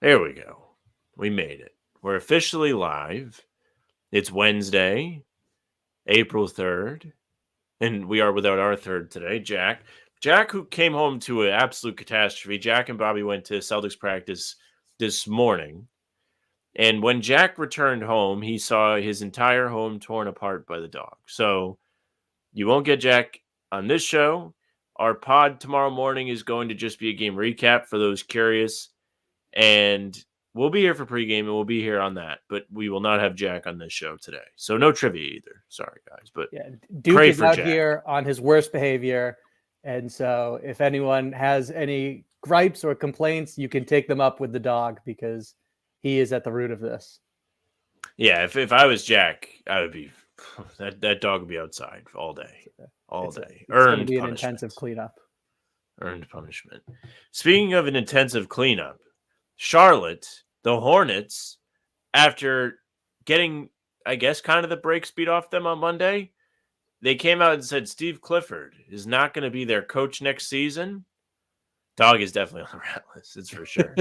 There we go. We made it. We're officially live. It's Wednesday, April 3rd, and we are without our third today, Jack. Jack, who came home to an absolute catastrophe. Jack and Bobby went to Celtics practice this morning, and when Jack returned home, he saw his entire home torn apart by the dog. So you won't get Jack on this show. Our pod tomorrow morning is going to just be a game recap for those curious. And we'll be here for pregame, and we'll be here on that. But we will not have Jack on this show today. So no trivia either. Sorry, guys. But yeah, Duke pray is for out Jack. here on his worst behavior. And so if anyone has any gripes or complaints, you can take them up with the dog because he is at the root of this. Yeah, if I was Jack, I would be that dog would be outside all day. All day. It's going to be an intensive cleanup. Earned punishment. Speaking of an intensive cleanup, Charlotte, the Hornets, after getting, I guess, kind of the brakes beat off them on Monday, they came out and said Steve Clifford is not going to be their coach next season. Dog is definitely on the rat list, it's for sure.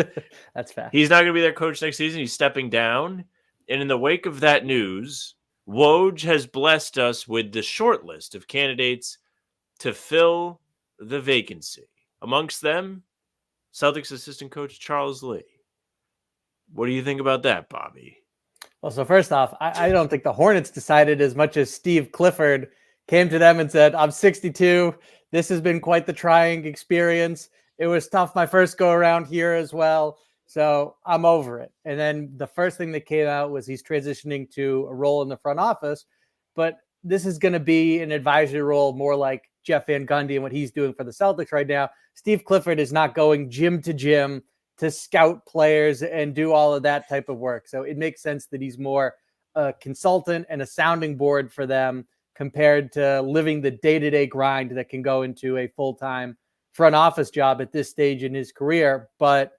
That's fact. He's not going to be their coach next season. He's stepping down. And in the wake of that news, Woj has blessed us with the short list of candidates to fill the vacancy. Amongst them, Celtics assistant coach Charles Lee. What do you think about that, Bobby? Well, so first off, I don't think the Hornets decided as much as Steve Clifford came to them and said, I'm 62. This has been quite the trying experience. It was tough my first go around here as well. So I'm over it. And then the first thing that came out was he's transitioning to a role in the front office. But this is going to be an advisory role more like Jeff Van Gundy and what he's doing for the Celtics right now. Steve Clifford is not going gym to gym to scout players and do all of that type of work. So it makes sense that he's more a consultant and a sounding board for them compared to living the day-to-day grind that can go into a full-time front office job at this stage in his career. But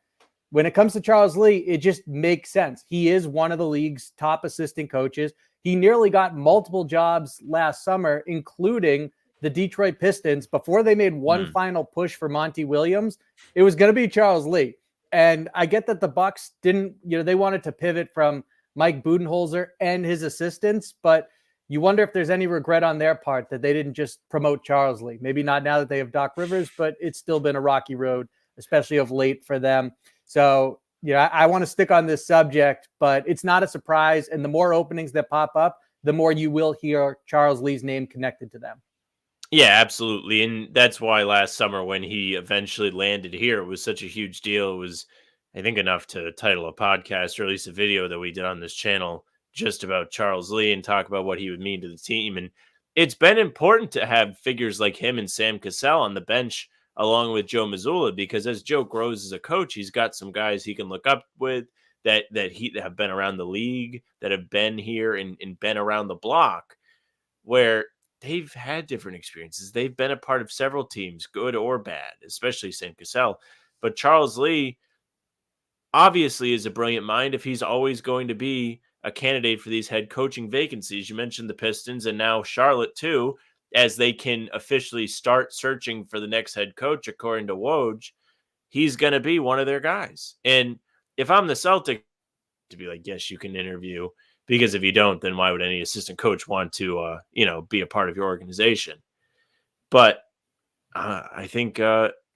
when it comes to Charles Lee, it just makes sense. He is one of the league's top assistant coaches. He nearly got multiple jobs last summer, including the Detroit Pistons. Before they made one final push for Monty Williams, it was going to be Charles Lee. And I get that the Bucks didn't, they wanted to pivot from Mike Budenholzer and his assistants, but you wonder if there's any regret on their part that they didn't just promote Charles Lee. Maybe not now that they have Doc Rivers, but it's still been a rocky road, especially of late for them. So, I want to stick on this subject, but it's not a surprise. And the more openings that pop up, the more you will hear Charles Lee's name connected to them. Yeah, absolutely. And that's why last summer when he eventually landed here, it was such a huge deal. It was, I think, enough to title a podcast or at least a video that we did on this channel just about Charles Lee and talk about what he would mean to the team. And it's been important to have figures like him and Sam Cassell on the bench along with Joe Mazzulla, because as Joe grows as a coach, he's got some guys he can look up with that have been around the league, that have been here and been around the block, where they've had different experiences. They've been a part of several teams, good or bad, especially Sam Cassell. But Charles Lee obviously is a brilliant mind if he's always going to be a candidate for these head coaching vacancies. You mentioned the Pistons and now Charlotte too, as they can officially start searching for the next head coach, according to Woj. He's going to be one of their guys. And if I'm the Celtics, to be like, yes, you can interview, because if you don't, then why would any assistant coach want to, be a part of your organization? But I think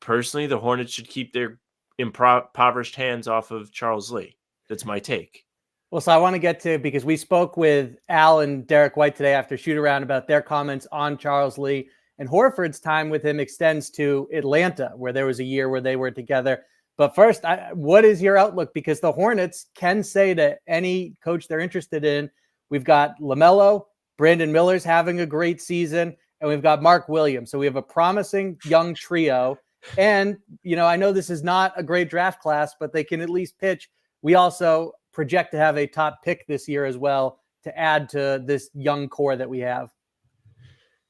personally, the Hornets should keep their impoverished hands off of Charles Lee. That's my take. Well, so I want to get to, because we spoke with Al and Derek White today after shoot around about their comments on Charles Lee, and Horford's time with him extends to Atlanta, where there was a year where they were together. But first, what is your outlook? Because the Hornets can say to any coach they're interested in, we've got LaMelo, Brandon Miller's having a great season, and we've got Mark Williams. So we have a promising young trio. And, I know this is not a great draft class, but they can at least pitch. We also project to have a top pick this year as well to add to this young core that we have.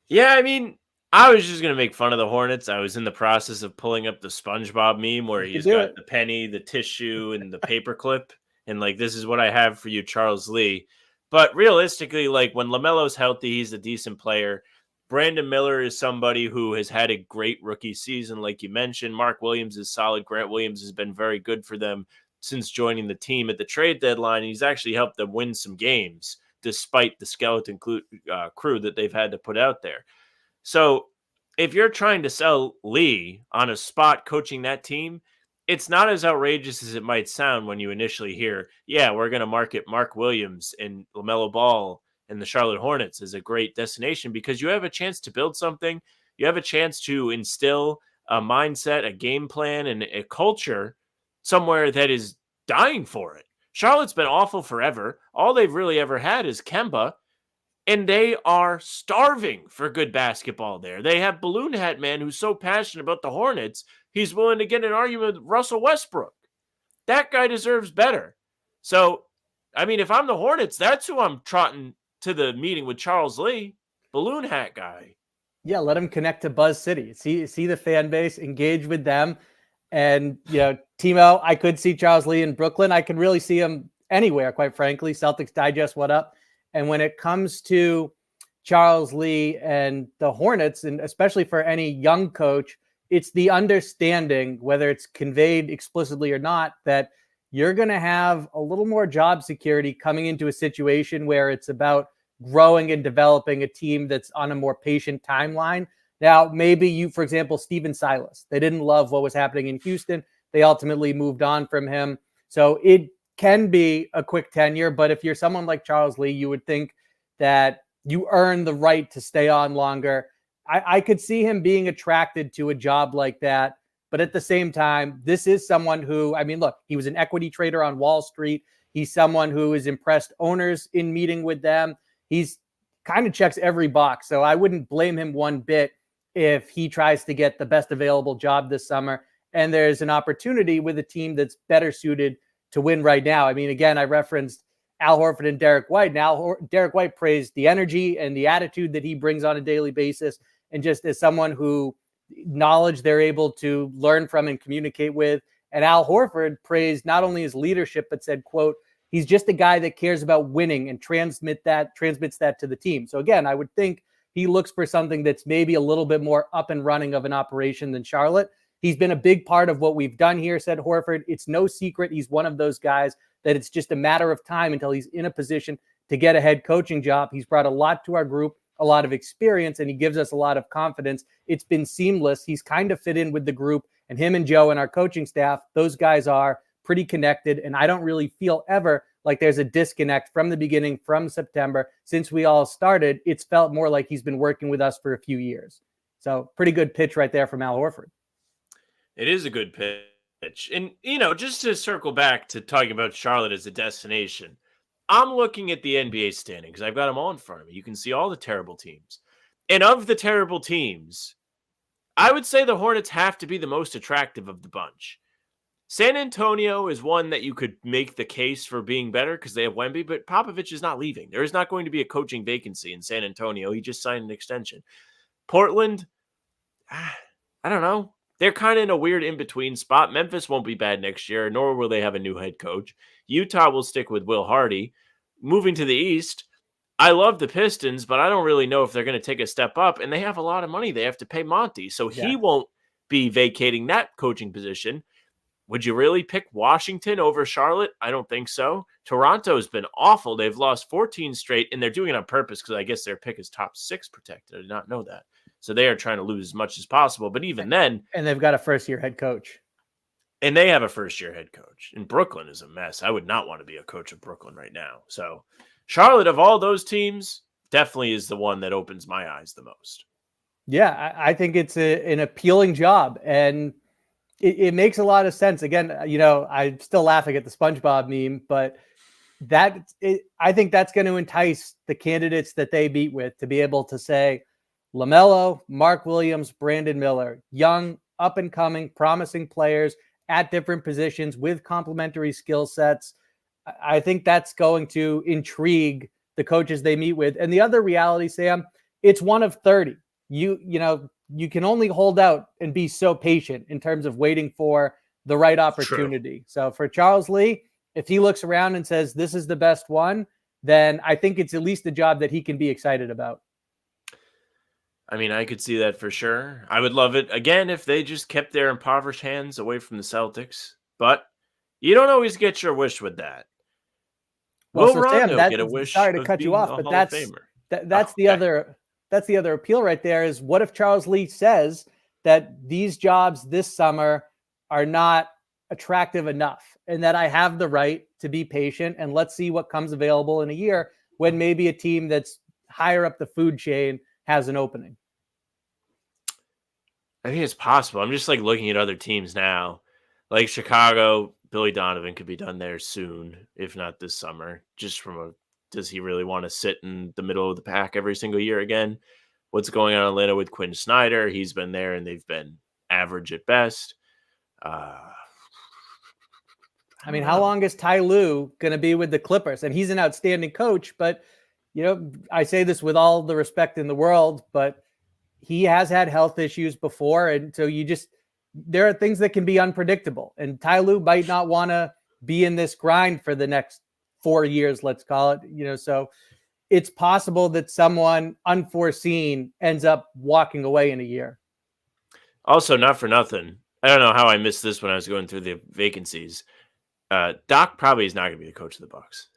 Yeah, I was just going to make fun of the Hornets. I was in the process of pulling up the SpongeBob meme where he's got the penny, the tissue, and the paperclip. And this is what I have for you, Charles Lee. But realistically, when LaMelo's healthy, he's a decent player. Brandon Miller is somebody who has had a great rookie season, like you mentioned. Mark Williams is solid. Grant Williams has been very good for them. since joining the team at the trade deadline. He's actually helped them win some games despite the skeleton crew that they've had to put out there. So if you're trying to sell Lee on a spot coaching that team, it's not as outrageous as it might sound when you initially hear, yeah, we're going to market Mark Williams and LaMelo Ball and the Charlotte Hornets as a great destination, because you have a chance to build something. You have a chance to instill a mindset, a game plan, and a culture somewhere that is dying for it. Charlotte's been awful forever. All they've really ever had is Kemba, and they are starving for good basketball there. They have Balloon Hat Man, who's so passionate about the Hornets, he's willing to get an argument with Russell Westbrook. That guy deserves better. So, I mean, if I'm the Hornets, that's who I'm trotting to the meeting with Charles Lee, Balloon Hat guy. Yeah, let him connect to Buzz City. See the fan base, engage with them. And, Timo, I could see Charles Lee in Brooklyn. I could really see him anywhere, quite frankly. Celtics Digest, what up? And when it comes to Charles Lee and the Hornets, and especially for any young coach, it's the understanding, whether it's conveyed explicitly or not, that you're going to have a little more job security coming into a situation where it's about growing and developing a team that's on a more patient timeline. Now, maybe you, for example, Steven Silas, they didn't love what was happening in Houston. They ultimately moved on from him. So it can be a quick tenure, but if you're someone like Charles Lee, you would think that you earn the right to stay on longer. I could see him being attracted to a job like that. But at the same time, this is someone who, I mean, look, he was an equity trader on Wall Street. He's someone who has impressed owners in meeting with them. He's kind of checks every box. So I wouldn't blame him one bit if he tries to get the best available job this summer. And there's an opportunity with a team that's better suited to win right now. I mean, again, I referenced Al Horford and Derek White. Now, Derek White praised the energy and the attitude that he brings on a daily basis. And just as someone who knowledge they're able to learn from and communicate with. And Al Horford praised not only his leadership, but said, quote, he's just a guy that cares about winning and transmits that to the team. So again, I would think he looks for something that's maybe a little bit more up and running of an operation than Charlotte. He's been a big part of what we've done here, said Horford. It's no secret he's one of those guys that it's just a matter of time until he's in a position to get a head coaching job. He's brought a lot to our group, a lot of experience, and he gives us a lot of confidence. It's been seamless. He's kind of fit in with the group, and him and Joe and our coaching staff, those guys are pretty connected, and I don't really feel ever like there's a disconnect from the beginning, from September. Since we all started, it's felt more like he's been working with us for a few years. So pretty good pitch right there from Al Horford. It is a good pitch. And, just to circle back to talking about Charlotte as a destination, I'm looking at the NBA standings. I've got them all in front of me. You can see all the terrible teams. And of the terrible teams, I would say the Hornets have to be the most attractive of the bunch. San Antonio is one that you could make the case for being better because they have Wemby, but Popovich is not leaving. There is not going to be a coaching vacancy in San Antonio. He just signed an extension. Portland, I don't know. They're kind of in a weird in-between spot. Memphis won't be bad next year, nor will they have a new head coach. Utah will stick with Will Hardy. Moving to the East, I love the Pistons, but I don't really know if they're going to take a step up, and they have a lot of money they have to pay Monty, so he won't be vacating that coaching position. Would you really pick Washington over Charlotte? I don't think so. Toronto's been awful. They've lost 14 straight, and they're doing it on purpose because I guess their pick is top 6 protected. I did not know that. So they are trying to lose as much as possible. But even then... And they've got a first-year head coach. And they have a first-year head coach. And Brooklyn is a mess. I would not want to be a coach of Brooklyn right now. So Charlotte, of all those teams, definitely is the one that opens my eyes the most. Yeah, I think it's an appealing job. And it makes a lot of sense. Again, I'm still laughing at the SpongeBob meme, but I think that's going to entice the candidates that they meet with to be able to say, LaMelo, Mark Williams, Brandon Miller, young, up-and-coming, promising players at different positions with complementary skill sets. I think that's going to intrigue the coaches they meet with. And the other reality, Sam, it's one of 30. You can only hold out and be so patient in terms of waiting for the right opportunity. True. So for Charles Lee, if he looks around and says, this is the best one, then I think it's at least a job that he can be excited about. I mean, I could see that for sure. I would love it, again, if they just kept their impoverished hands away from the Celtics. But You don't always get your wish with that. Well, Will so Sam, Rondo that get a wish sorry to of cut you being off, a but Hall of Famer? that's the Okay. other appeal right there is what if Charles Lee says that these jobs this summer are not attractive enough and that I have the right to be patient and let's see what comes available in a year when maybe a team that's higher up the food chain has an opening. I think it's possible. I'm just like looking at other teams now. Like Chicago, Billy Donovan could be done there soon, if not this summer. Just from a does he really want to sit in the middle of the pack every single year again? What's going on in Atlanta with Quinn Snyder? He's been there and they've been average at best. I I don't mean, how know. long is Ty Lue going to be with the Clippers? And he's an outstanding coach, but I say this with all the respect in the world, but he has had health issues before. And so there are things that can be unpredictable. And Ty Lue might not want to be in this grind for the next 4 years, let's call it, so it's possible that someone unforeseen ends up walking away in a year. Also, not for nothing. I don't know how I missed this when I was going through the vacancies. Doc probably is not going to be the coach of the Bucks.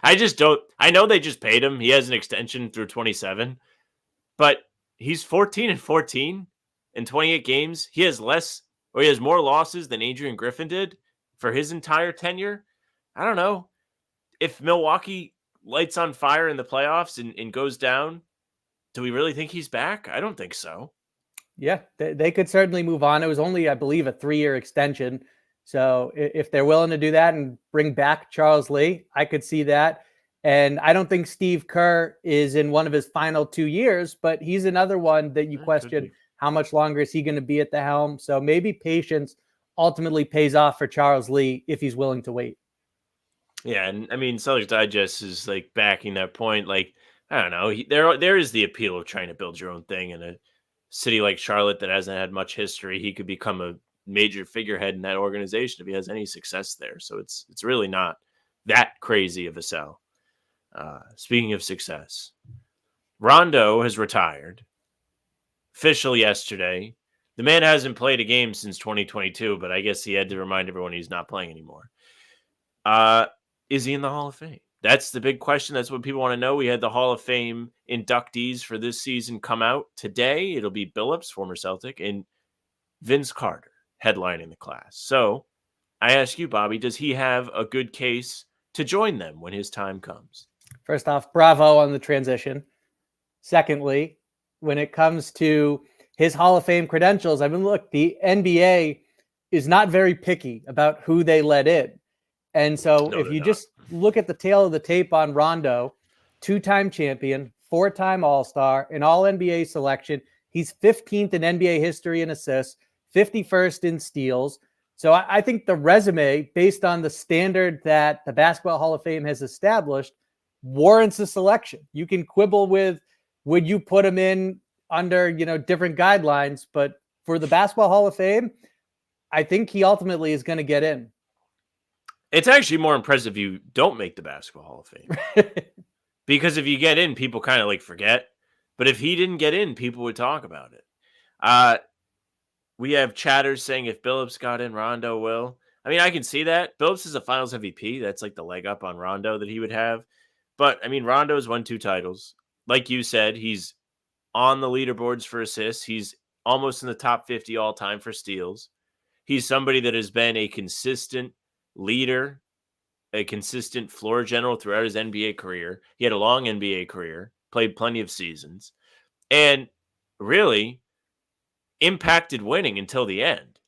I just don't. I know they just paid him. He has an extension through 27, but he's 14-14 in 28 games. He has more losses than Adrian Griffin did for his entire tenure. I don't know if Milwaukee lights on fire in the playoffs and goes down. Do we really think he's back? I don't think so. Yeah, they could certainly move on. It was only, I believe, a 3-year extension. So if they're willing to do that and bring back Charles Lee, I could see that. And I don't think Steve Kerr is in one of his final 2 years, but he's another one that you It could question be. how much longer is he going to be at the helm. So maybe patience ultimately pays off for Charles Lee if he's willing to wait. Yeah, and I mean, Celtics Digest is like backing that point. Like, I don't know, there is the appeal of trying to build your own thing in a city like Charlotte that hasn't had much history. He could become a major figurehead in that organization if he has any success there. So it's really not that crazy of a sell. Speaking of success, Rondo has retired official yesterday. The man hasn't played a game since 2022, but I guess he had to remind everyone he's not playing anymore. Uh, is he in the Hall of Fame? That's the big question. That's what people want to know. We had the Hall of Fame inductees for this season come out today. It'll be Billups, former Celtic, and Vince Carter headlining the class. So I ask you, Bobby, does he have a good case to join them when his time comes? First off, bravo on the transition. Secondly, when it comes to his Hall of Fame credentials, I mean, look, the NBA is not very picky about who they let in. And so No, if they're you not. just look at the tail of the tape on Rondo, 2-time champion, 4-time All-Star, an All-NBA selection. He's 15th in NBA history in assists, 51st in steals. So I think the resume, based on the standard that the Basketball Hall of Fame has established, warrants a selection. You can quibble with, would you put him in under, different guidelines, but for the Basketball Hall of Fame, I think he ultimately is going to get in. It's actually more impressive you don't make the Basketball Hall of Fame. Because if you get in, people kind of like forget. But if he didn't get in, people would talk about it. We have chatters saying if Billups got in, Rondo will. I mean, I can see that. Billups is a finals MVP. That's like the leg up on Rondo that he would have. But I mean, Rondo's won 2 titles. Like you said, he's on the leaderboards for assists. He's almost in the top 50 all time for steals. He's somebody that has been a consistent leader, a consistent floor general throughout his NBA career. He had a long NBA career, played plenty of seasons, and really impacted winning until the end.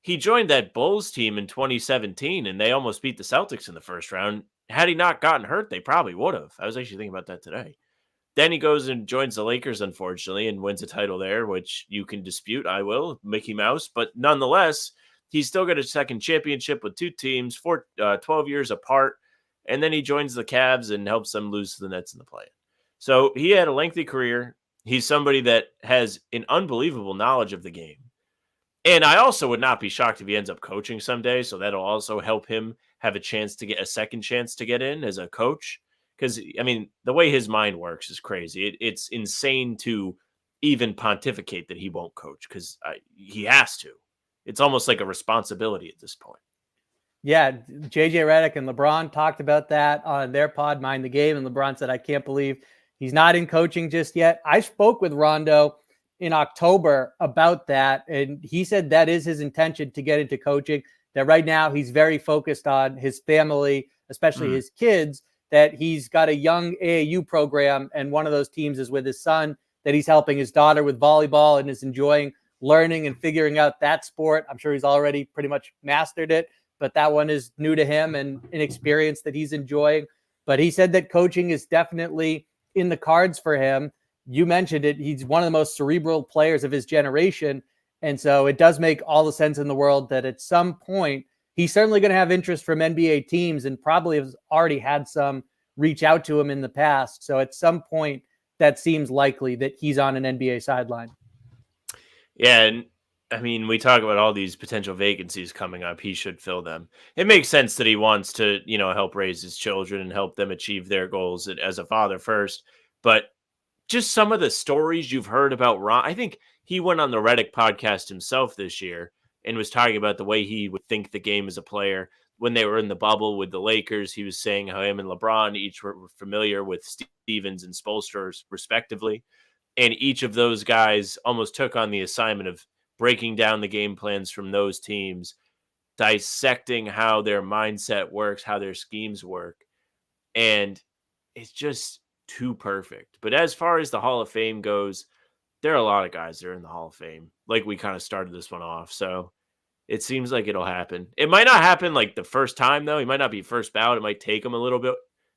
He joined that Bulls team in 2017, and they almost beat the Celtics in the first round. Had he not gotten hurt, they probably would have. I was actually thinking about that today. Then he goes and joins the Lakers, unfortunately, and wins a title there, which you can dispute. I will, Mickey Mouse. But nonetheless, he's still got a second championship with 2 teams, 12 years apart. And then he joins the Cavs and helps them lose to the Nets in the play. So he had a lengthy career. He's somebody that has an unbelievable knowledge of the game. And I also would not be shocked if he ends up coaching someday. So that'll also help him have a chance to get a second chance to get in as a coach. Because, I mean, the way his mind works is crazy. It's insane to even pontificate that he won't coach because he has to. It's almost like a responsibility at this point. Yeah, JJ Redick and LeBron talked about that on their pod, Mind the Game, and LeBron said, "I can't believe he's not in coaching just yet." I spoke with Rondo in October about that, and he said that is his intention to get into coaching. That right now he's very focused on his family, especially his kids. That he's got a young AAU program, and one of those teams is with his son. That he's helping his daughter with volleyball and is enjoying learning and figuring out that sport. I'm sure he's already pretty much mastered it, but that one is new to him and an experience that he's enjoying. But he said that coaching is definitely in the cards for him. You mentioned it. He's one of the most cerebral players of his generation. And so it does make all the sense in the world that at some point, he's certainly going to have interest from NBA teams and probably has already had some reach out to him in the past. So at some point, that seems likely that he's on an NBA sideline. Yeah, and I mean, we talk about all these potential vacancies coming up. He should fill them. It makes sense that he wants to, help raise his children and help them achieve their goals as a father first. But just some of the stories you've heard about Ron, I think he went on the Reddick podcast himself this year and was talking about the way he would think the game as a player. When they were in the bubble with the Lakers, he was saying how him and LeBron each were familiar with Stevens and Spoelstra, respectively. And each of those guys almost took on the assignment of breaking down the game plans from those teams, dissecting how their mindset works, how their schemes work. And it's just too perfect. But as far as the Hall of Fame goes, there are a lot of guys that are in the Hall of Fame. Like we kind of started this one off. So it seems like it'll happen. It might not happen like the first time, though. He might not be first ballot. It might take him a little bit.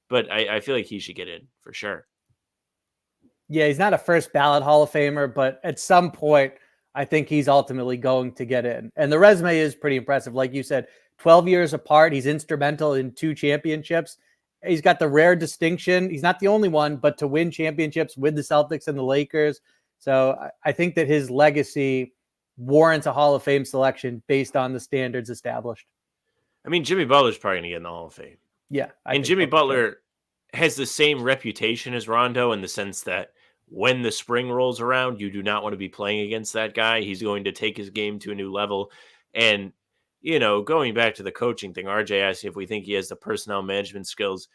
But I feel like he should get in for sure. Yeah, he's not a first ballot Hall of Famer, but at some point, I think he's ultimately going to get in. And the resume is pretty impressive. Like you said, 12 years apart, he's instrumental in 2 championships. He's got the rare distinction. He's not the only one, but to win championships with the Celtics and the Lakers. So I think that his legacy warrants a Hall of Fame selection based on the standards established. I mean, Jimmy Butler's probably going to get in the Hall of Fame. Yeah. And Jimmy Butler has the same reputation as Rondo in the sense that when the spring rolls around, you do not want to be playing against that guy. He's going to take his game to a new level. And, going back to the coaching thing, RJ asked if we think he has the personnel management skills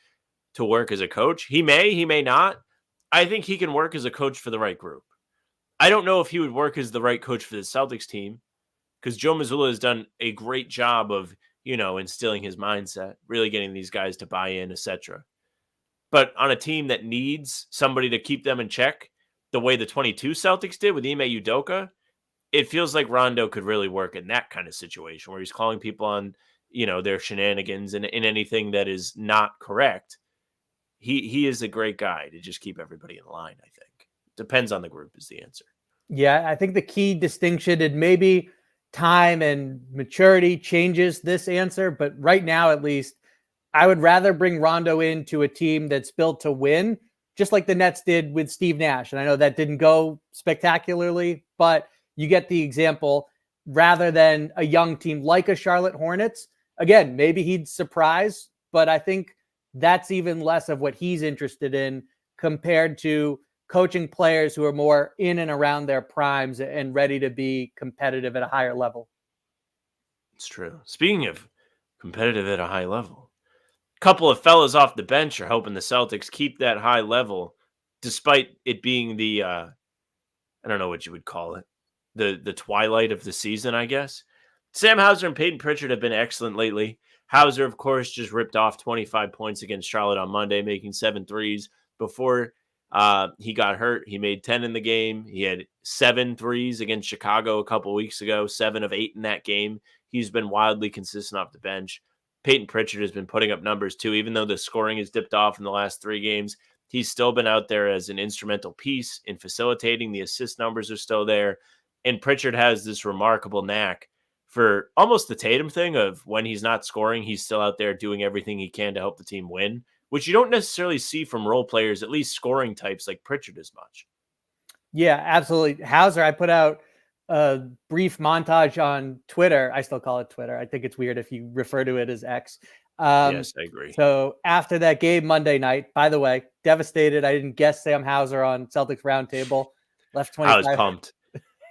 to work as a coach. He may not. I think he can work as a coach for the right group. I don't know if he would work as the right coach for the Celtics team because Joe Mazzulla has done a great job of, instilling his mindset, really getting these guys to buy in, etc. But on a team that needs somebody to keep them in check, the way the 22 Celtics did with Ime Udoka, it feels like Rondo could really work in that kind of situation where he's calling people on, their shenanigans and in anything that is not correct. He is a great guy to just keep everybody in line, I think. Depends on the group is the answer. Yeah, I think the key distinction, and maybe time and maturity changes this answer, but right now, at least, I would rather bring Rondo into a team that's built to win, just like the Nets did with Steve Nash. And I know that didn't go spectacularly, but you get the example, rather than a young team like a Charlotte Hornets. Again, maybe he'd surprise, but I think that's even less of what he's interested in compared to coaching players who are more in and around their primes and ready to be competitive at a higher level. It's true. Speaking of competitive at a high level, a couple of fellas off the bench are helping the Celtics keep that high level, despite it being the, I don't know what you would call it, the twilight of the season, I guess. Sam Hauser and Peyton Pritchard have been excellent lately. Hauser, of course, just ripped off 25 points against Charlotte on Monday, making 7 threes. Before he got hurt, he made 10 in the game. He had 7 threes against Chicago a couple weeks ago, 7 of 8 in that game. He's been wildly consistent off the bench. Peyton Pritchard has been putting up numbers too, even though the scoring has dipped off in the last 3 games. He's still been out there as an instrumental piece in facilitating. The assist numbers are still there. And Pritchard has this remarkable knack for almost the Tatum thing of when he's not scoring, he's still out there doing everything he can to help the team win, which you don't necessarily see from role players, at least scoring types like Pritchard as much. Yeah, absolutely. Hauser, I put out a brief montage on Twitter. I still call it Twitter. I think it's weird if you refer to it as X. Yes, I agree. So after that game Monday night, by the way, devastated. I didn't guess Sam Hauser on Celtics Roundtable. Left 25. I was pumped.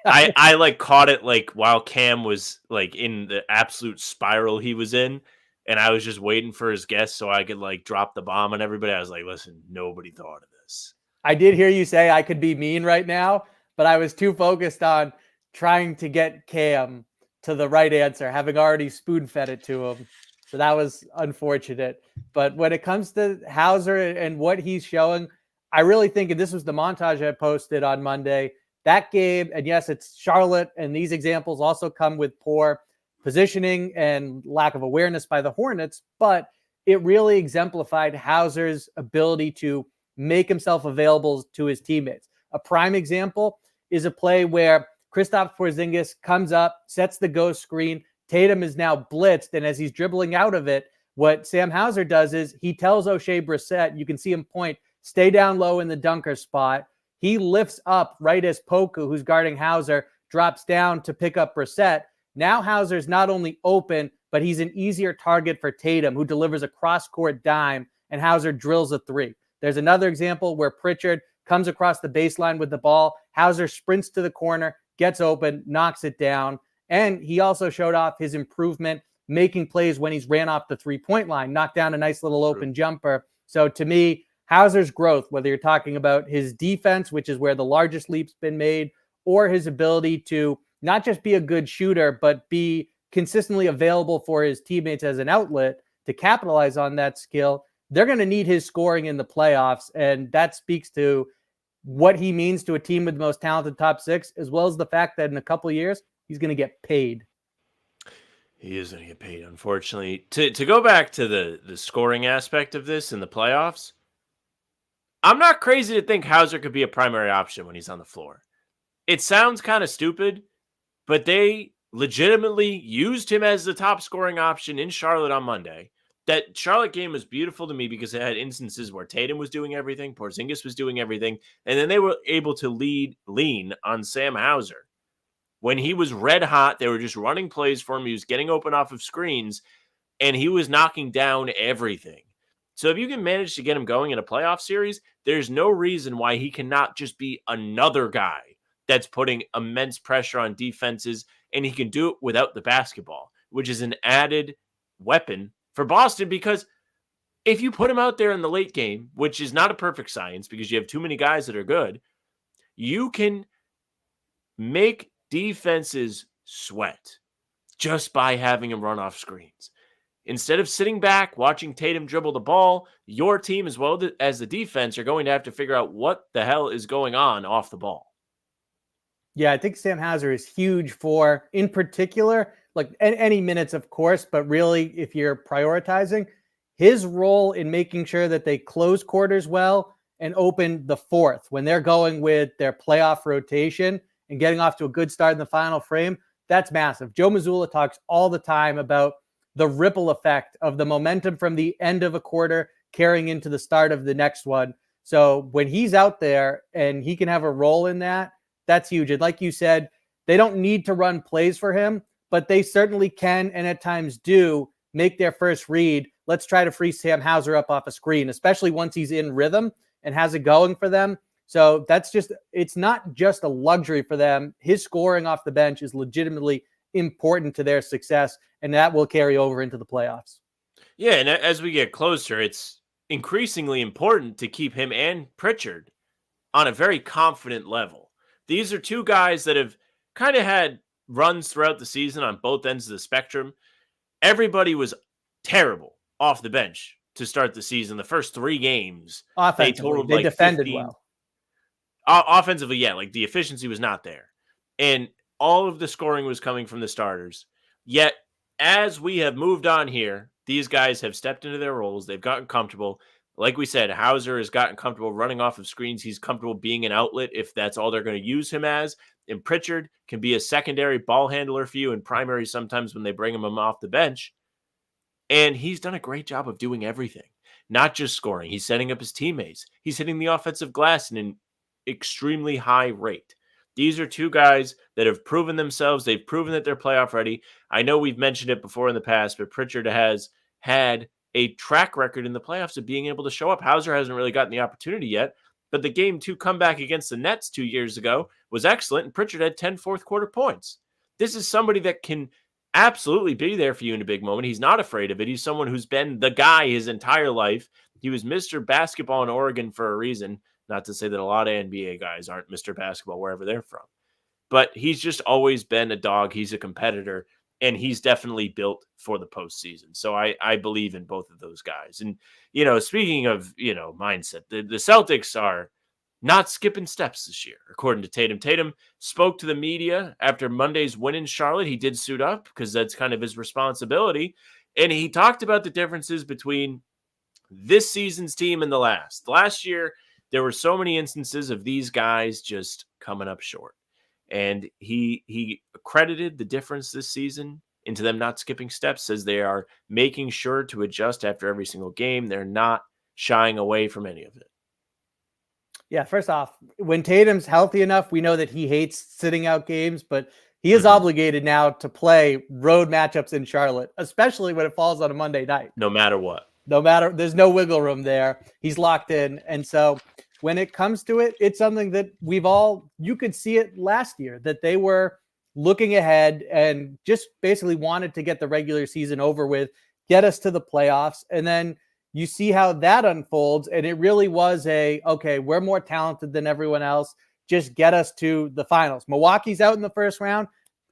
I like caught it like while Cam was like in the absolute spiral he was in. And I was just waiting for his guess so I could like drop the bomb on everybody. I was like, listen, nobody thought of this. I did hear you say I could be mean right now, but I was too focused on trying to get Cam to the right answer, having already spoon fed it to him. So that was unfortunate. But when it comes to Hauser and what he's showing, I really think, and this was the montage I posted on Monday, that game, and yes, it's Charlotte, and these examples also come with poor positioning and lack of awareness by the Hornets, but it really exemplified Hauser's ability to make himself available to his teammates. A prime example is a play where Kristaps Porzingis comes up, sets the ghost screen. Tatum is now blitzed, and as he's dribbling out of it, what Sam Hauser does is he tells O'Shea Brissett, you can see him point, stay down low in the dunker spot. He lifts up right as Poku, who's guarding Hauser, drops down to pick up Brissett. Now Hauser's not only open, but he's an easier target for Tatum, who delivers a cross-court dime, and Hauser drills a three. There's another example where Pritchard comes across the baseline with the ball. Hauser sprints to the corner, gets open, knocks it down. And he also showed off his improvement making plays when he's ran off the three-point line, knocked down a nice little open jumper. So to me, Hauser's growth, whether you're talking about his defense, which is where the largest leap's been made, or his ability to not just be a good shooter, but be consistently available for his teammates as an outlet to capitalize on that skill, they're going to need his scoring in the playoffs. And that speaks to what he means to a team with the most talented top six, as well as the fact that in a couple of years, he's going to get paid. He is going to get paid, unfortunately. To go back to the scoring aspect of this in the playoffs, I'm not crazy to think Hauser could be a primary option when he's on the floor. It sounds kind of stupid, but they legitimately used him as the top scoring option in Charlotte on Monday. That Charlotte game was beautiful to me because it had instances where Tatum was doing everything, Porzingis was doing everything, and then they were able to lean on Sam Hauser. When he was red hot, they were just running plays for him. He was getting open off of screens, and he was knocking down everything. So if you can manage to get him going in a playoff series, there's no reason why he cannot just be another guy that's putting immense pressure on defenses, and he can do it without the basketball, which is an added weapon for Boston, because if you put him out there in the late game, which is not a perfect science because you have too many guys that are good, you can make defenses sweat just by having him run off screens. Instead of sitting back, watching Tatum dribble the ball, your team as well as the defense are going to have to figure out what the hell is going on off the ball. Yeah, I think Sam Hauser is huge for, in particular, like any minutes, of course, but really, if you're prioritizing, his role in making sure that they close quarters well and open the fourth when they're going with their playoff rotation and getting off to a good start in the final frame, that's massive. Joe Mazzulla talks all the time about the ripple effect of the momentum from the end of a quarter carrying into the start of the next one. So when he's out there and he can have a role in that, that's huge. And like you said, they don't need to run plays for him, but they certainly can, and at times do, make their first read. Let's try to free Sam Hauser up off a screen, especially once he's in rhythm and has it going for them. So that's just, it's not just a luxury for them. His scoring off the bench is legitimately important to their success, and that will carry over into the playoffs. Yeah, and as we get closer, it's increasingly important to keep him and Pritchard on a very confident level. These are two guys that have kind of had runs throughout the season on both ends of the spectrum. Everybody was terrible off the bench to start the season. The first three games, they totaled like defended 15. well. Offensively, yeah, like the efficiency was not there. And all of the scoring was coming from the starters. Yet, as we have moved on here, these guys have stepped into their roles. They've gotten comfortable. Like we said, Hauser has gotten comfortable running off of screens. He's comfortable being an outlet if that's all they're going to use him as. And Pritchard can be a secondary ball handler for you and primary sometimes when they bring him off the bench. And he's done a great job of doing everything, not just scoring. He's setting up his teammates. He's hitting the offensive glass in an extremely high rate. These are two guys that have proven themselves. They've proven that they're playoff ready. I know we've mentioned it before in the past, but Pritchard has had a track record in the playoffs of being able to show up. Hauser hasn't really gotten the opportunity yet, but the Game 2 comeback against the Nets 2 years ago was excellent, and Pritchard had 10 fourth quarter points. This is somebody that can absolutely be there for you in a big moment. He's not afraid of it. He's someone who's been the guy his entire life. He was Mr. Basketball in Oregon for a reason. Not to say that a lot of NBA guys aren't Mr. Basketball wherever they're from, but he's just always been a dog. He's a competitor, and he's definitely built for the postseason. So I believe in both of those guys. And, speaking of, mindset, the Celtics are not skipping steps this year, according to Tatum. Tatum spoke to the media after Monday's win in Charlotte. He did suit up because that's kind of his responsibility. And he talked about the differences between this season's team and the last. Last year, there were so many instances of these guys just coming up short. And he credited the difference this season into them not skipping steps, says they are making sure to adjust after every single game. They're not shying away from any of it. Yeah, first off, when Tatum's healthy enough, we know that he hates sitting out games, but he is obligated now to play road matchups in Charlotte, especially when it falls on a Monday night. No matter what. There's no wiggle room there. He's locked in. And so when it comes to it, it's something that you could see it last year, that they were looking ahead and just basically wanted to get the regular season over with, get us to the playoffs. And then you see how that unfolds. And it really was okay, we're more talented than everyone else. Just get us to the finals. Milwaukee's out in the first round.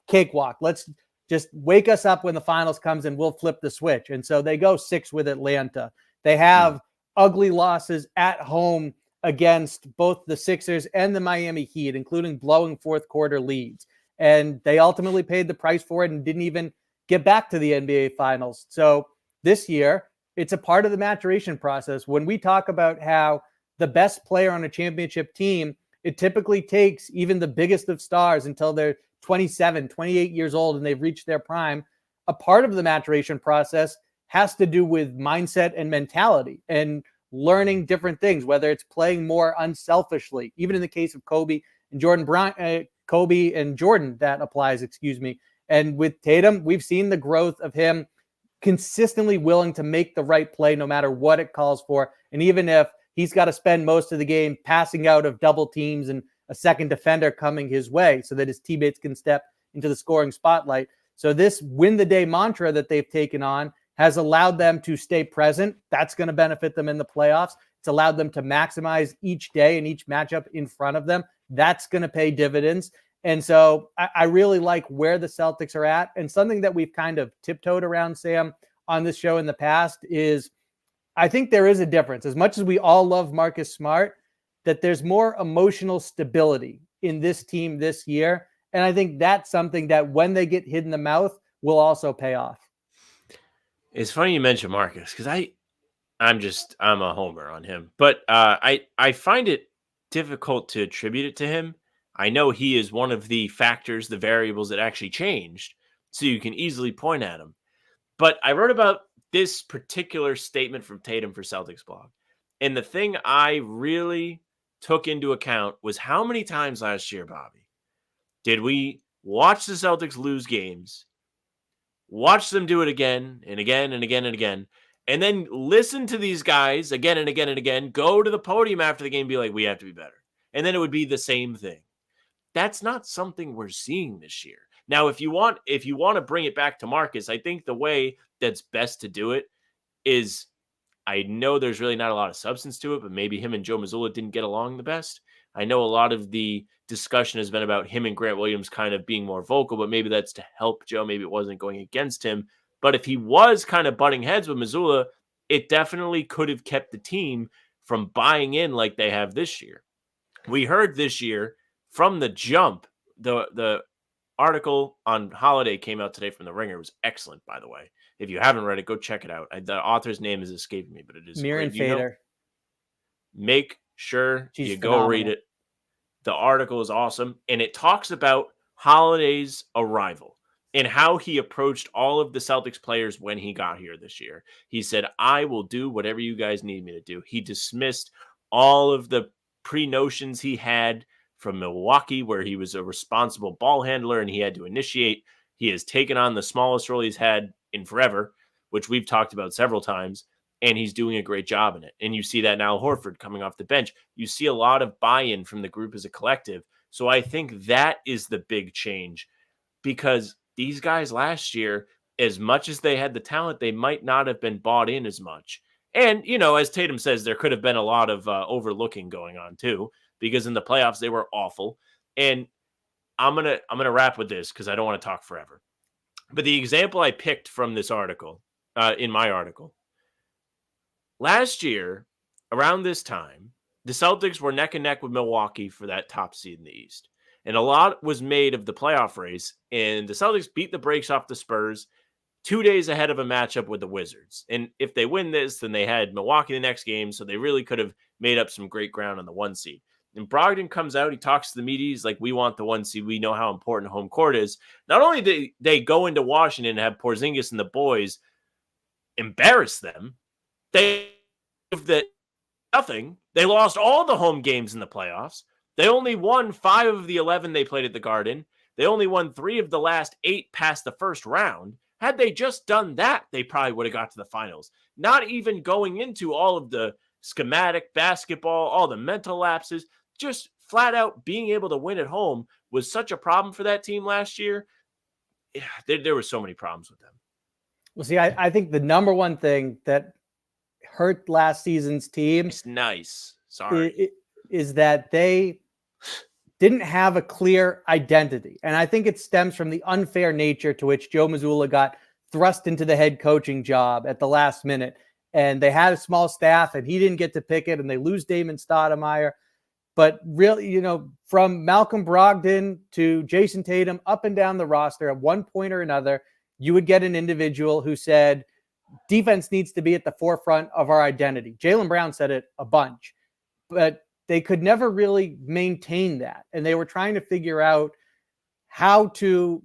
Cakewalk. Let's just wake us up when the finals comes and we'll flip the switch. And so they go 6 with Atlanta. They have ugly losses at home against both the Sixers and the Miami Heat, including blowing fourth quarter leads. And they ultimately paid the price for it and didn't even get back to the NBA Finals. So this year, it's a part of the maturation process. When we talk about how the best player on a championship team, it typically takes even the biggest of stars until they're 27, 28 years old and they've reached their prime. A part of the maturation process has to do with mindset and mentality and learning different things, whether it's playing more unselfishly, even in the case of Kobe and Jordan, that applies, And with Tatum, we've seen the growth of him consistently willing to make the right play no matter what it calls for. And even if he's got to spend most of the game passing out of double teams and a second defender coming his way so that his teammates can step into the scoring spotlight. So this win the day mantra that they've taken on has allowed them to stay present. That's going to benefit them in the playoffs. It's allowed them to maximize each day and each matchup in front of them. That's going to pay dividends. And so I really like where the Celtics are at. And something that we've kind of tiptoed around, Sam, on this show in the past is I think there is a difference. As much as we all love Marcus Smart, that there's more emotional stability in this team this year. And I think that's something that when they get hit in the mouth will also pay off. It's funny you mention Marcus because I'm a homer on him, but I find it difficult to attribute it to him. I know he is one of the factors, the variables that actually changed, so you can easily point at him. But I wrote about this particular statement from Tatum for Celtics blog. And the thing I really took into account was how many times last year, Bobby, did we watch the Celtics lose games, watch them do it again and again and again and again, and then listen to these guys again and again and again, go to the podium after the game and be like, we have to be better. And then it would be the same thing. That's not something we're seeing this year. Now, if you want to bring it back to Marcus, I think the way that's best to do it is, I know there's really not a lot of substance to it, but maybe him and Joe Mazzulla didn't get along the best. I know a lot of the discussion has been about him and Grant Williams kind of being more vocal, but maybe that's to help Joe. Maybe it wasn't going against him. But if he was kind of butting heads with Mazzulla, it definitely could have kept the team from buying in like they have this year. We heard this year from the jump, the article on Holiday came out today from The Ringer. It was excellent, by the way. If you haven't read it, go check it out. The author's name is escaping me, but it is Miriam Fader. Make sure She's you phenomenal. go read it. The article is awesome, and it talks about Holiday's arrival and how he approached all of the Celtics players when he got here this year. He said, I will do whatever you guys need me to do. He dismissed all of the pre-notions he had from Milwaukee, where he was a responsible ball handler and he had to initiate. He has taken on the smallest role he's had in forever, which we've talked about several times, and he's doing a great job in it. And you see that now Horford coming off the bench. You see a lot of buy-in from the group as a collective. So I think that is the big change, because these guys last year, as much as they had the talent, they might not have been bought in as much. And, as Tatum says, there could have been a lot of overlooking going on too, because in the playoffs, they were awful. And I'm gonna wrap with this because I don't want to talk forever. But the example I picked from this article, in my article, last year, around this time, the Celtics were neck and neck with Milwaukee for that top seed in the East. And a lot was made of the playoff race, and the Celtics beat the brakes off the Spurs 2 days ahead of a matchup with the Wizards. And if they win this, then they had Milwaukee the next game, so they really could have made up some great ground on the 1 seed. And Brogdon comes out, he talks to the media, he's like, we want the 1 seed, we know how important home court is. Not only did they go into Washington and have Porzingis and the boys embarrass them, they that nothing. They lost all the home games in the playoffs. They only won 5 of the 11 they played at the Garden. They only won 3 of the last 8 past the first round. Had they just done that, they probably would have got to the finals. Not even going into all of the schematic basketball, all the mental lapses, just flat out being able to win at home was such a problem for that team last year. Yeah, there were so many problems with them. Well, see, I think the number one thing that hurt last season's team is that they didn't have a clear identity. And I think it stems from the unfair nature to which Joe Mazzulla got thrust into the head coaching job at the last minute. And they had a small staff and he didn't get to pick it, and they lose Damon Stoudemire. But really, from Malcolm Brogdon to Jason Tatum, up and down the roster, at one point or another, you would get an individual who said, defense needs to be at the forefront of our identity. Jaylen Brown said it a bunch, but they could never really maintain that. And they were trying to figure out how to,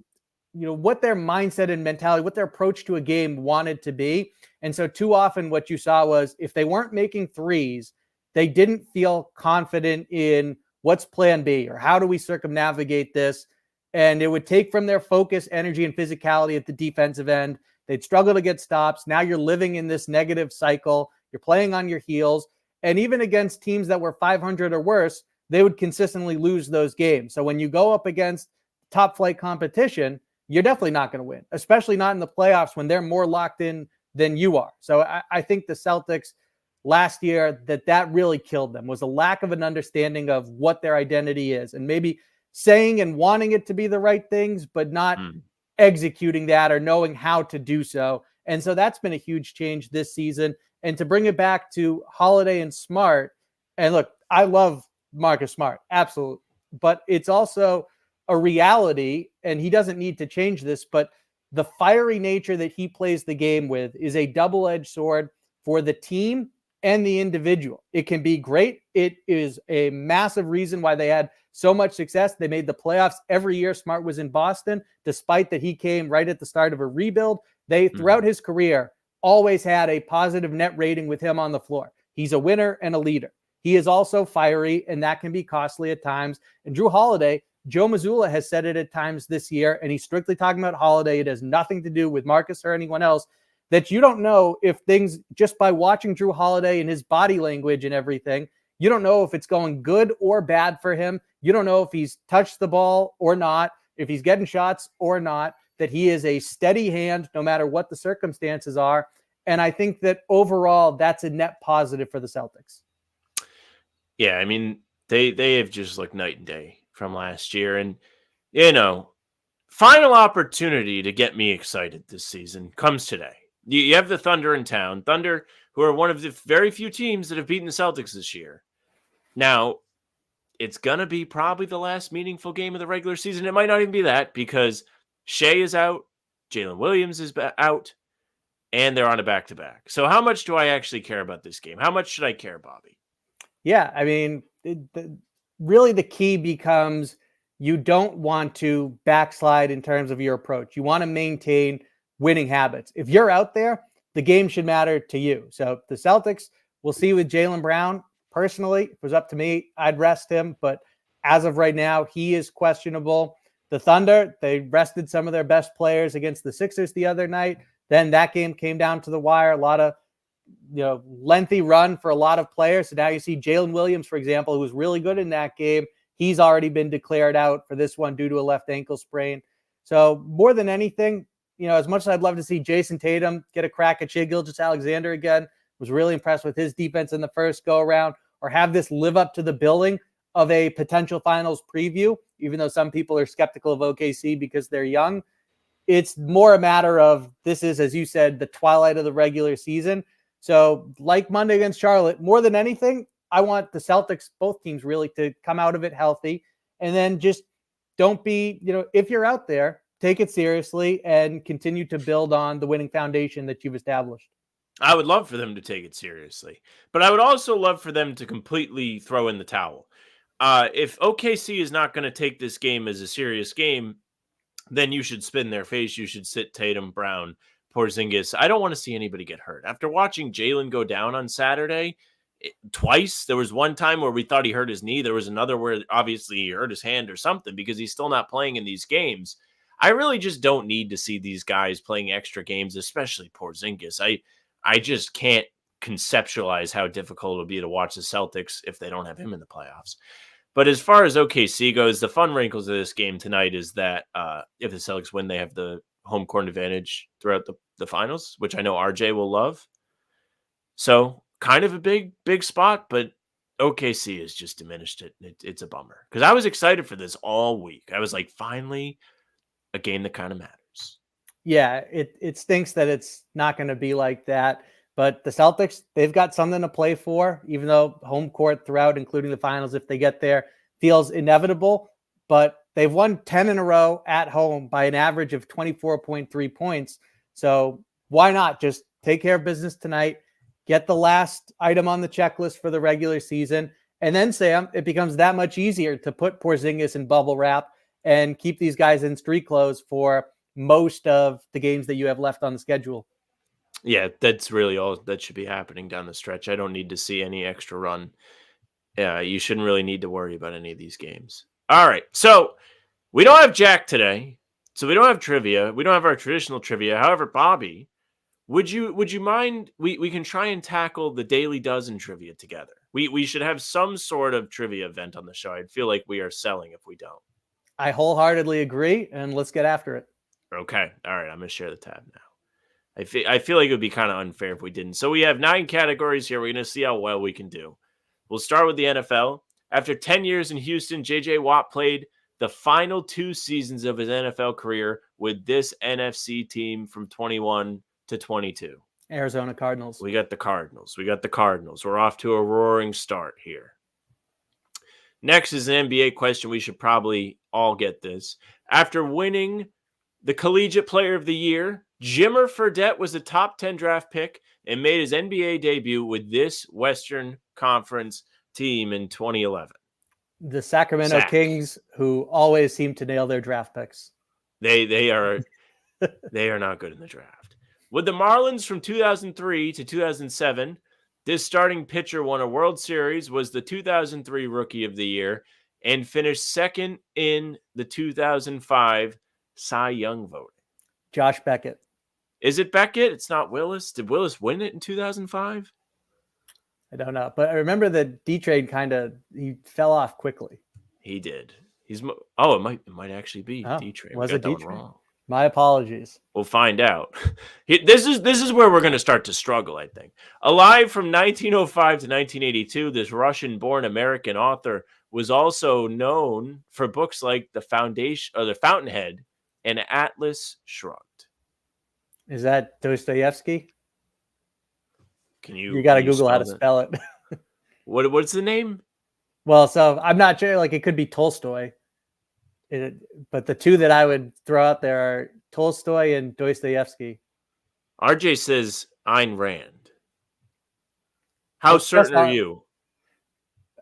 what their mindset and mentality, what their approach to a game wanted to be. And so too often what you saw was if they weren't making threes, they didn't feel confident in what's plan B or how do we circumnavigate this. And it would take from their focus, energy, and physicality at the defensive end. They'd struggle to get stops. Now you're living in this negative cycle. You're playing on your heels. And even against teams that were 500 or worse, they would consistently lose those games. So when you go up against top flight competition, you're definitely not going to win, especially not in the playoffs when they're more locked in than you are. So I think the Celtics last year, that really killed them, was a lack of an understanding of what their identity is, and maybe saying and wanting it to be the right things, but not executing that or knowing how to do so. And so that's been a huge change this season. And to bring it back to Holiday and Smart, and look, I love Marcus Smart, absolutely. But it's also a reality, and he doesn't need to change this, but the fiery nature that he plays the game with is a double-edged sword for the team and the individual. It can be great. It is a massive reason why they had so much success. They made the playoffs every year Smart was in Boston, despite that he came right at the start of a rebuild. They, throughout his career, always had a positive net rating with him on the floor. He's a winner and a leader. He is also fiery, and that can be costly at times. And Drew Holiday, Joe Mazzulla has said it at times this year, and he's strictly talking about Holiday. It has nothing to do with Marcus or anyone else, that you don't know if things, just by watching Drew Holiday and his body language and everything, you don't know if it's going good or bad for him. You don't know if he's touched the ball or not, if he's getting shots or not, that he is a steady hand no matter what the circumstances are. And I think that overall, that's a net positive for the Celtics. Yeah, I mean, they have just looked night and day from last year. And, final opportunity to get me excited this season comes today. You have the Thunder in town. Thunder, who are one of the very few teams that have beaten the Celtics this year. Now, it's going to be probably the last meaningful game of the regular season. It might not even be that, because Shea is out, Jalen Williams is out, and they're on a back-to-back. So how much do I actually care about this game? How much should I care, Bobby? Yeah, I mean, really the key becomes you don't want to backslide in terms of your approach. You want to maintain winning habits. If you're out there, the game should matter to you. So the Celtics, we'll see with Jaylen Brown. Personally, if it was up to me, I'd rest him. But as of right now, he is questionable. The Thunder, they rested some of their best players against the Sixers the other night. Then that game came down to the wire. A lot of lengthy run for a lot of players. So now you see Jalen Williams, for example, who was really good in that game. He's already been declared out for this one due to a left ankle sprain. So more than anything, as much as I'd love to see Jason Tatum get a crack at Shai Gilgeous-Alexander again, was really impressed with his defense in the first go around, or have this live up to the billing of a potential finals preview, even though some people are skeptical of OKC because they're young. It's more a matter of, this is, as you said, the twilight of the regular season. So like Monday against Charlotte, more than anything, I want the Celtics, both teams really, to come out of it healthy. And then just don't be, if you're out there, take it seriously and continue to build on the winning foundation that you've established. I would love for them to take it seriously, but I would also love for them to completely throw in the towel. If OKC is not going to take this game as a serious game, then you should spin their face. You should sit Tatum, Brown, Porzingis. I don't want to see anybody get hurt. After watching Jalen go down on Saturday twice, there was one time where we thought he hurt his knee. There was another where obviously he hurt his hand or something, because he's still not playing in these games. I really just don't need to see these guys playing extra games, especially Porzingis. I just can't conceptualize how difficult it'll be to watch the Celtics if they don't have him in the playoffs. But as far as OKC goes, the fun wrinkles of this game tonight is that if the Celtics win, they have the home court advantage throughout the finals, which I know RJ will love. So kind of a big spot, but OKC has just diminished it. It's a bummer, because I was excited for this all week. I was like, finally, a game that kind of matters. Yeah, it stinks that it's not going to be like that. But the Celtics, they've got something to play for, even though home court throughout, including the finals, if they get there, feels inevitable. But they've won 10 in a row at home by an average of 24.3 points. So why not just take care of business tonight, get the last item on the checklist for the regular season, and then, Sam, it becomes that much easier to put Porzingis in bubble wrap and keep these guys in street clothes for most of the games that you have left on the schedule. Yeah, that's really all that should be happening down the stretch. I don't need to see any extra run. Yeah, you shouldn't really need to worry about any of these games. All right, so we don't have Jack today, so we don't have trivia. We don't have our traditional trivia. However, Bobby, would you mind? We can try and tackle the Daily Dozen trivia together. We should have some sort of trivia event on the show. I'd feel like we are selling if we don't. I wholeheartedly agree, and let's get after it. Okay, all right. I'm gonna share the tab now. I feel like it would be kind of unfair if we didn't. So we have 9 categories here. We're going to see how well we can do. We'll start with the NFL. After 10 years in Houston, J.J. Watt played the final 2 seasons of his NFL career with this NFC team from 21 to 22. Arizona Cardinals. We got the Cardinals. We're off to a roaring start here. Next is an NBA question. We should probably all get this. After winning the Collegiate Player of the Year, Jimmer Fredette was a top 10 draft pick and made his NBA debut with this Western Conference team in 2011. The Sacramento Kings, who always seem to nail their draft picks. They are not good in the draft. With the Marlins from 2003 to 2007, this starting pitcher won a World Series, was the 2003 Rookie of the Year, and finished second in the 2005 Cy Young voting. Josh Beckett. Is it Beckett? It's not Willis. Did Willis win it in 2005? I don't know. But I remember that D-Trade he fell off quickly. He did. It might actually be D-Trade. Was it D-Trade? My apologies. We'll find out. This is where we're going to start to struggle, I think. Alive from 1905 to 1982, this Russian-born American author was also known for books like The Fountainhead and Atlas Shrugged. Is that Dostoevsky? You got to Google how to spell it. What's the name? Well, so I'm not sure. Like, it could be Tolstoy. But the two that I would throw out there are Tolstoy and Dostoevsky. RJ says Ayn Rand. How certain are you?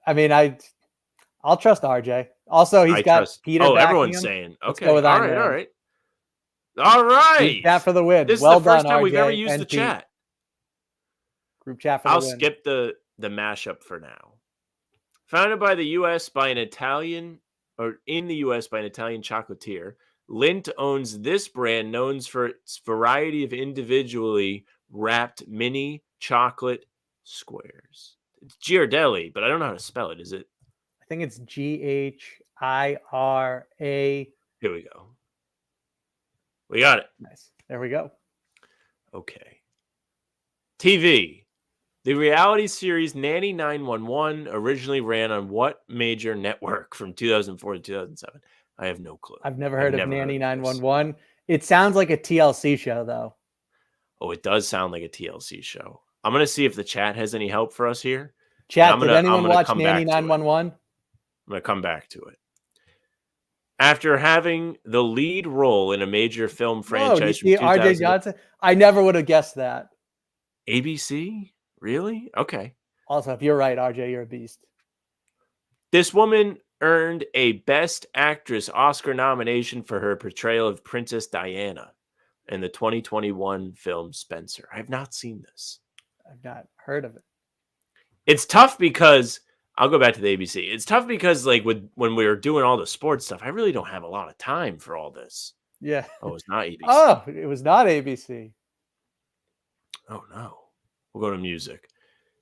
I mean, I'll trust RJ. Also, he's got Peter. Oh, everyone's saying. Okay. Let's go with All right. All right. Chat for the win. This well is the first done, time RJ we've ever used the chat. Group chat for the win. I'll skip the mashup for now. Founded by the U.S. by an Italian, or in the U.S. by an Italian chocolatier, Lindt owns this brand known for its variety of individually wrapped mini chocolate squares. It's Ghirardelli, but I don't know how to spell it. Is it? I think it's Ghira. Here we go. We got it. Nice. There we go. Okay. TV. The reality series Nanny 911 originally ran on what major network from 2004 to 2007? I have no clue. I've never heard of never Nanny heard of this. 911. It sounds like a TLC show, though. Oh, it does sound like a TLC show. I'm going to see if the chat has any help for us here. Chat, did anyone watch Nanny 911? I'm going to come back to it. After having the lead role in a major film franchise from RJ Johnson? I never would have guessed that. ABC? Really? Okay. Also, if you're right, RJ, you're a beast. This woman earned a Best Actress Oscar nomination for her portrayal of Princess Diana in the 2021 film Spencer. I have not seen this. I've not heard of it. It's tough because I'll go back to the ABC. It's tough because like when we were doing all the sports stuff, I really don't have a lot of time for all this. Yeah. Oh, it's not ABC. Oh, it was not ABC. Oh no. We'll go to music.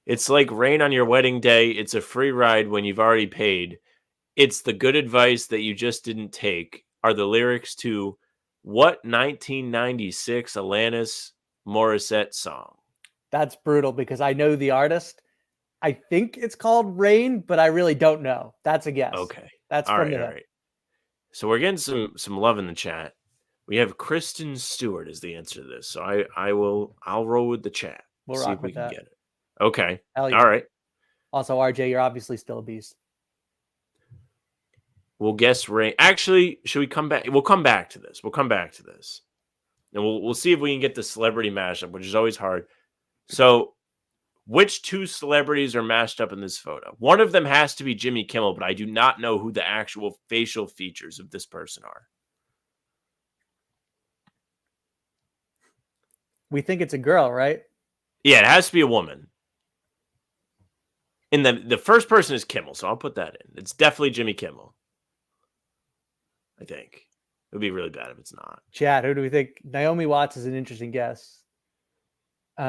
It's like rain on your wedding day. It's a free ride when you've already paid. It's the good advice that you just didn't take are the lyrics to what 1996 Alanis Morissette song? That's brutal because I know the artist. I think it's called Rain, but I really don't know. That's a guess. Okay. That's all from right, all right. So we're getting some love in the chat. We have Kristen Stewart as the answer to this. So I'll roll with the chat. We'll see rock if we with can that. get it. Okay. Hell yeah. All right. Also, RJ, you're obviously still a beast. We'll guess Rain. Actually, should we come back? We'll come back to this. And we'll see if we can get the celebrity mashup, which is always hard. So, which two celebrities are mashed up in this photo? One of them has to be Jimmy Kimmel, but I do not know who the actual facial features of this person are. We think it's a girl, right? Yeah, it has to be a woman. And the first person is Kimmel, so I'll put that in. It's definitely Jimmy Kimmel. I think. It would be really bad if it's not. Chad, who do we think? Naomi Watts is an interesting guess. They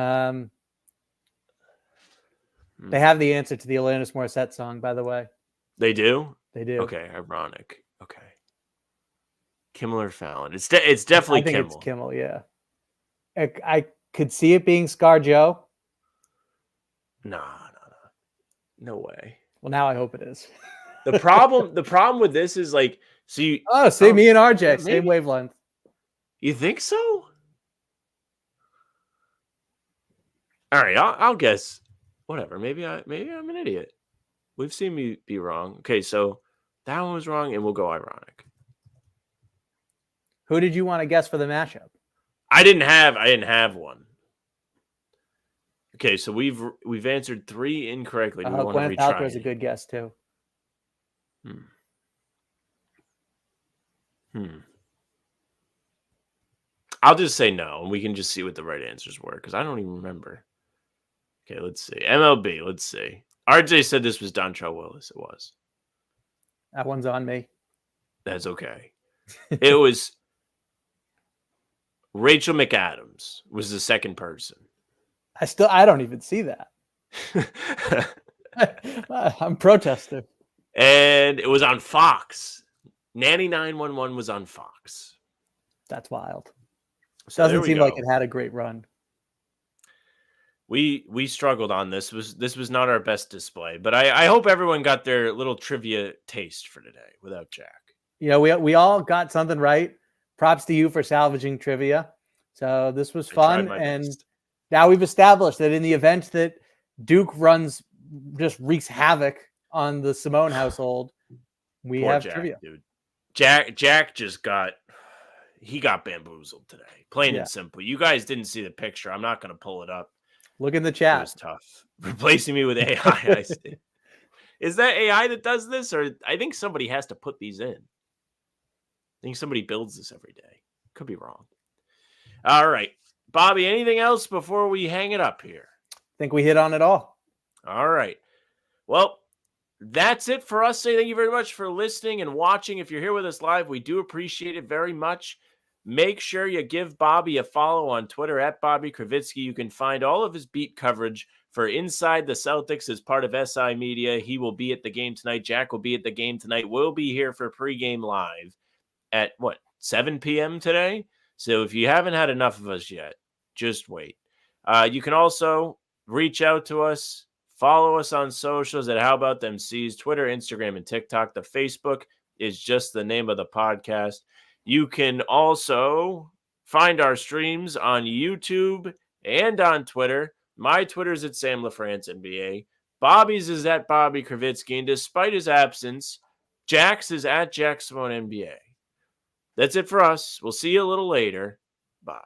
have the answer to the Alanis Morissette song, by the way. They do? They do. Okay, ironic. Okay. Kimmel or Fallon? It's definitely Kimmel. It's Kimmel, yeah. I could see it being ScarJo. No way. Well, now I hope it is. The problem with this is like, so you. Oh, see, me and RJ, same wavelength. You think so? All right, I'll guess. Whatever. Maybe I'm an idiot. We've seen me be wrong. Okay, so that one was wrong, and we'll go ironic. Who did you want to guess for the mashup? I didn't have one. Okay, so we've answered 3 incorrectly. Do we want to retry? Gwyneth Paltrow is a good guess too. I'll just say no, and we can just see what the right answers were because I don't even remember. Okay, let's see. MLB, let's see. RJ said this was Dontrell Willis. It was. That one's on me. That's okay. It was Rachel McAdams was the second person. I don't even see that. I'm protesting. And it was on Fox. Nanny 911 was on Fox. That's wild. So doesn't seem like it had a great run. We struggled on this. This was not our best display, but I hope everyone got their little trivia taste for today without Jack. You know, we all got something right. Props to you for salvaging trivia. So this was fun, and now we've established that in the event that Duke just wreaks havoc on the Simone household, we have Jack, trivia. Dude. Jack just got bamboozled today. Plain and simple. You guys didn't see the picture. I'm not going to pull it up. Look in the chat. It was tough. Replacing me with AI. I see. Is that AI that does this? Or I think somebody has to put these in. I think somebody builds this every day. Could be wrong. All right. Bobby, anything else before we hang it up here? I think we hit on it all. All right. Well, that's it for us. Thank you very much for listening and watching. If you're here with us live, we do appreciate it very much. Make sure you give Bobby a follow on Twitter at Bobby Kravitsky. You can find all of his beat coverage for Inside the Celtics as part of SI Media. He will be at the game tonight. Jack will be at the game tonight. We'll be here for pregame live at 7 p.m. today. So if you haven't had enough of us yet, just wait. You can also reach out to us, follow us on socials at How About Them C's, Twitter, Instagram, and TikTok. The Facebook is just the name of the podcast. You can also find our streams on YouTube and on Twitter. My Twitter's at Sam LaFrance NBA. Bobby's is at Bobby Kravitsky. And despite his absence, Jax is at Jack Simone NBA. That's it for us. We'll see you a little later. Bye.